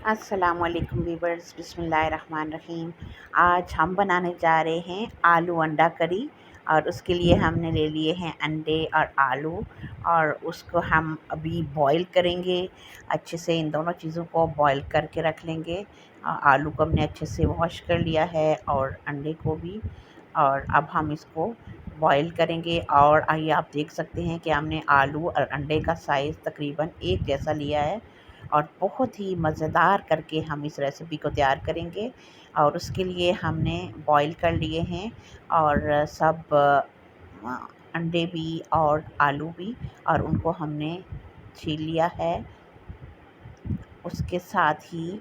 अस्सलामुअलैकुम वीवर्स, बिस्मिल्लाहिर्रहमानिर्रहीम। आज हम बनाने जा रहे हैं आलू अंडा करी। और उसके लिए हमने ले लिए हैं अंडे और आलू, और उसको हम अभी बॉईल करेंगे अच्छे से। इन दोनों चीज़ों को बॉईल करके रख लेंगे। आलू को हमने अच्छे से वॉश कर लिया है और अंडे को भी। और अब हम इसको बॉईल करेंगे। और ये आप देख सकते हैं कि हमने आलू और अंडे का साइज़ तकरीबन एक जैसा लिया है। और बहुत ही मज़ेदार करके हम इस रेसिपी को तैयार करेंगे। और उसके लिए हमने बॉईल कर लिए हैं और सब अंडे भी और आलू भी, और उनको हमने छील लिया है। उसके साथ ही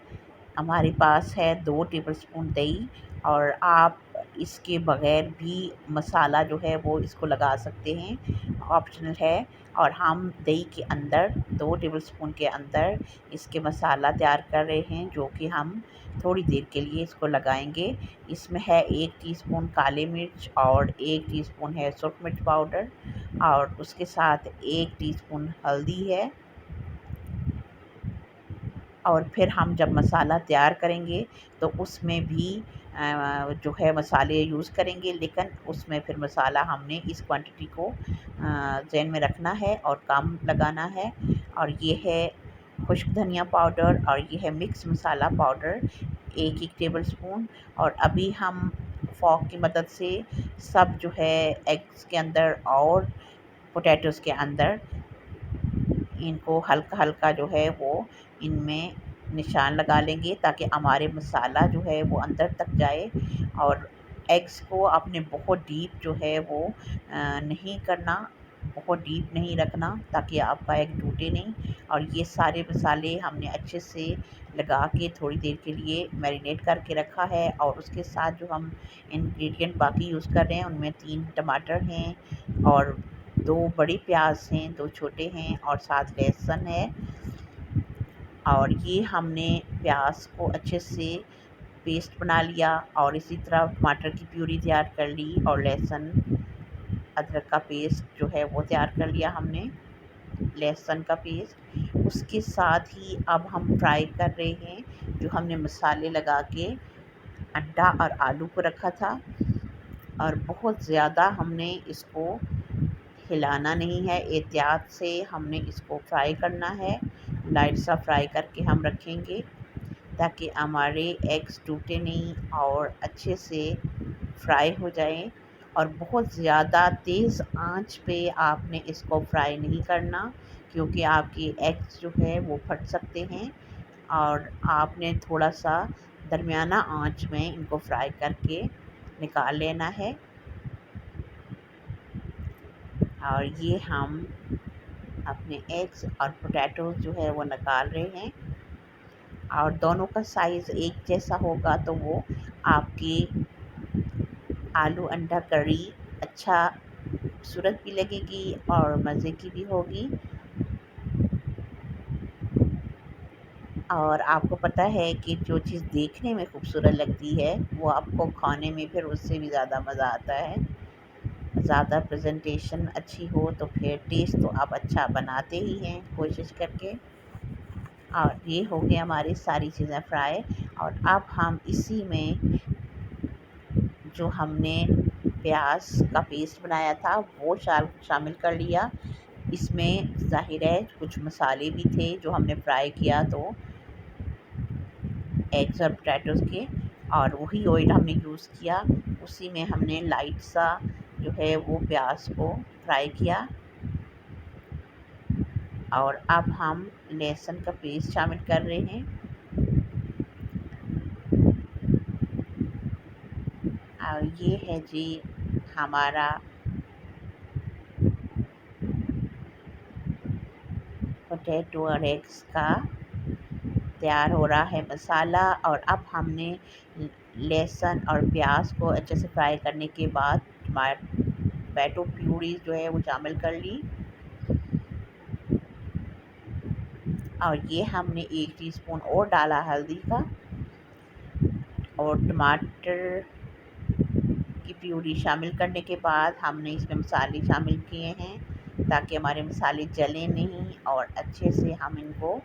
हमारे पास है 2 टेबलस्पून दही। और आप इसके बग़ैर भी मसाला जो है वो इसको लगा सकते हैं, ऑप्शनल है। और हम दही के अंदर 2 टेबलस्पून के अंदर इसके मसाला तैयार कर रहे हैं, जो कि हम थोड़ी देर के लिए इसको लगाएंगे। इसमें है 1 टीस्पून काली मिर्च और 1 टीस्पून है सुरख मिर्च पाउडर, और उसके साथ 1 टीस्पून हल्दी है। और फिर हम जब मसाला तैयार करेंगे तो उसमें भी जो है मसाले यूज़ करेंगे, लेकिन उसमें फिर मसाला हमने इस क्वांटिटी को ज़हन में रखना है और कम लगाना है। और ये है खुश्क धनिया पाउडर, और ये है मिक्स मसाला पाउडर 1-1 टेबलस्पून। और अभी हम फ़ोर्क की मदद से सब जो है एग्स के अंदर और पोटैटोज़ के अंदर इनको हल्का-हल्का जो है वो इनमें निशान लगा लेंगे, ताकि हमारे मसाला जो है वो अंदर तक जाए। और एग्स को आपने बहुत डीप जो है वो नहीं करना, बहुत डीप नहीं रखना, ताकि आपका एग टूटे नहीं। और ये सारे मसाले हमने अच्छे से लगा के थोड़ी देर के लिए मैरिनेट करके रखा है। और उसके साथ जो हम इंग्रेडिएंट बाकी यूज़ कर रहे हैं उनमें 3 टमाटर हैं, और 2 बड़े प्याज हैं, 2 छोटे हैं, और साथ लहसुन है। और ये हमने प्याज को अच्छे से पेस्ट बना लिया, और इसी तरह टमाटर की प्यूरी तैयार कर ली, और लहसुन अदरक का पेस्ट जो है वो तैयार कर लिया हमने, लहसुन का पेस्ट। उसके साथ ही अब हम फ्राई कर रहे हैं जो हमने मसाले लगा के अंडा और आलू को रखा था। और बहुत ज़्यादा हमने इसको हिलाना नहीं है, एहतियात से हमने इसको फ्राई करना है। लाइट सा फ्राई करके हम रखेंगे, ताकि हमारे एग्स टूटे नहीं और अच्छे से फ्राई हो जाएं। और बहुत ज़्यादा तेज़ आंच पे आपने इसको फ्राई नहीं करना, क्योंकि आपके एग्स जो है वो फट सकते हैं। और आपने थोड़ा सा दरमियाना आंच में इनको फ्राई करके निकाल लेना है। और ये हम अपने एग्स और पोटैटोज़ जो है वो निकाल रहे हैं। और दोनों का साइज़ एक जैसा होगा तो वो आपकी आलू अंडा करी अच्छा खूबसूरत भी लगेगी और मज़े की भी होगी। और आपको पता है कि जो चीज़ देखने में खूबसूरत लगती है वो आपको खाने में फिर उससे भी ज़्यादा मज़ा आता है। ज़्यादा प्रेजेंटेशन अच्छी हो तो फिर टेस्ट तो आप अच्छा बनाते ही हैं कोशिश करके। और ये हो गए हमारी सारी चीज़ें फ्राई। और अब हम इसी में जो हमने प्याज का पेस्ट बनाया था वो शामिल कर लिया। इसमें ज़ाहिर है कुछ मसाले भी थे जो हमने फ्राई किया, तो एग्स और पोटैटोज़ के, और वही ऑयल हमने यूज़ किया। उसी में हमने लाइट सा जो है वो प्याज को फ्राई किया। और अब हम लहसुन का पेस्ट शामिल कर रहे हैं। और ये है जी हमारा पोटैटो और एग्स का तैयार हो रहा है मसाला। और अब हमने लहसुन और प्याज को अच्छे से फ्राई करने के बाद टमाटो प्यूरी जो है वो शामिल कर ली। और ये हमने 1 टीस्पून और डाला हल्दी का, और टमाटर की प्यूरी शामिल करने के बाद हमने इसमें मसाले शामिल किए हैं, ताकि हमारे मसाले जलें नहीं, और अच्छे से हम इनको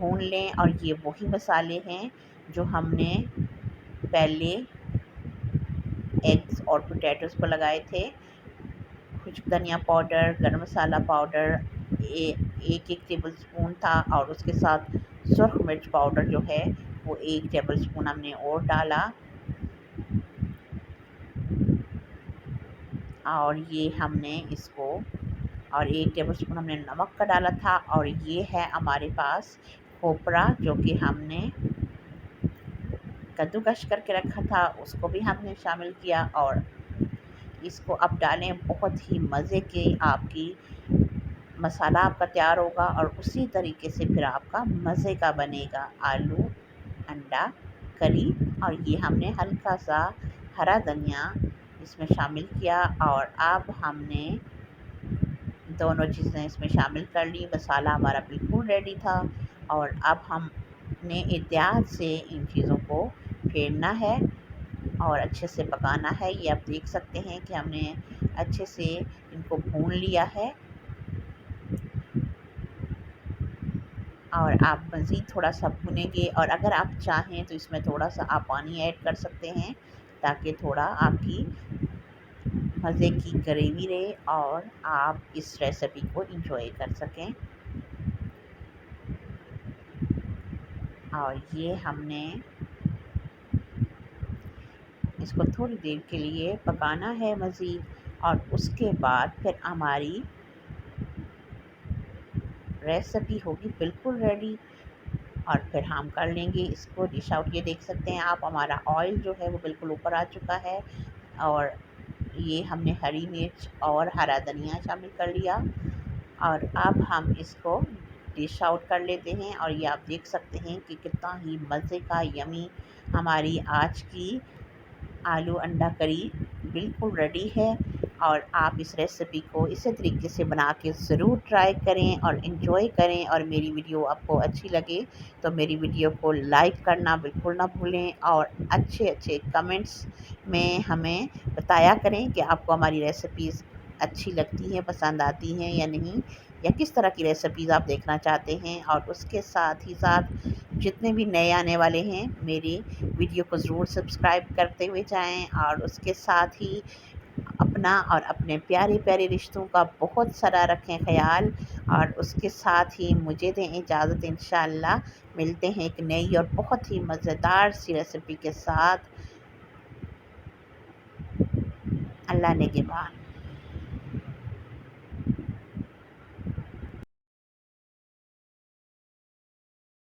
भून लें। और ये वही मसाले हैं जो हमने पहले एग्स और पोटैटोज़ को लगाए थे। खुश्क धनिया पाउडर, गरम मसाला पाउडर एक एक टेबलस्पून था, और उसके साथ सुरख मिर्च पाउडर जो है वो 1 टेबलस्पून हमने और डाला। और ये हमने इसको, और 1 टेबलस्पून हमने नमक का डाला था। और ये है हमारे पास खोपरा जो कि हमने कद्दूकस करके रखा था, उसको भी हमने शामिल किया। और इसको अब डालें, बहुत ही मज़े की आपकी मसाला आपका तैयार होगा, और उसी तरीके से फिर आपका मज़े का बनेगा आलू अंडा करी। और ये हमने हल्का सा हरा धनिया इसमें शामिल किया, और अब हमने दोनों चीज़ें इसमें शामिल कर ली। मसाला हमारा बिल्कुल रेडी था, और अब हमने एहतियात से इन चीज़ों को फेरना है और अच्छे से पकाना है। ये आप देख सकते हैं कि हमने अच्छे से इनको भून लिया है। और आप मज़ीद थोड़ा-सा भूनेंगे, और अगर आप चाहें तो इसमें थोड़ा-सा आप पानी ऐड कर सकते हैं, ताकि थोड़ा आपकी मज़े की ग्रेवी रहे और आप इस रेसिपी को एंजॉय कर सकें। और ये हमने इसको थोड़ी देर के लिए पकाना है मज़ीद, और उसके बाद फिर हमारी रेसिपी होगी बिल्कुल रेडी। और फिर हम कर लेंगे इसको डिश आउट। ये देख सकते हैं आप, हमारा ऑयल जो है वो बिल्कुल ऊपर आ चुका है, और ये हमने हरी मिर्च और हरा धनिया शामिल कर लिया। और अब हम इसको डिश आउट कर लेते हैं। और ये आप देख सकते हैं कि कितना ही मज़े का यमी हमारी आज की आलू अंडा करी बिल्कुल रेडी है। और आप इस रेसिपी को इसी तरीके से बना के ज़रूर ट्राई करें और इन्जॉय करें। और मेरी वीडियो आपको अच्छी लगे तो मेरी वीडियो को लाइक करना बिल्कुल ना भूलें, और अच्छे कमेंट्स में हमें बताया करें कि आपको हमारी रेसिपीज़ अच्छी लगती हैं, पसंद आती हैं या नहीं, या किस तरह की रेसिपीज़ आप देखना चाहते हैं। और उसके साथ ही साथ जितने भी नए आने वाले हैं, मेरी वीडियो को ज़रूर सब्सक्राइब करते हुए जाएं। और उसके साथ ही अपना और अपने प्यारे रिश्तों का बहुत सारा रखें ख़याल। और उसके साथ ही मुझे दें इजाज़त। इंशाअल्लाह मिलते हैं एक नई और बहुत ही मज़ेदार सी रेसिपी के साथ। अल्लाह ने के बाद।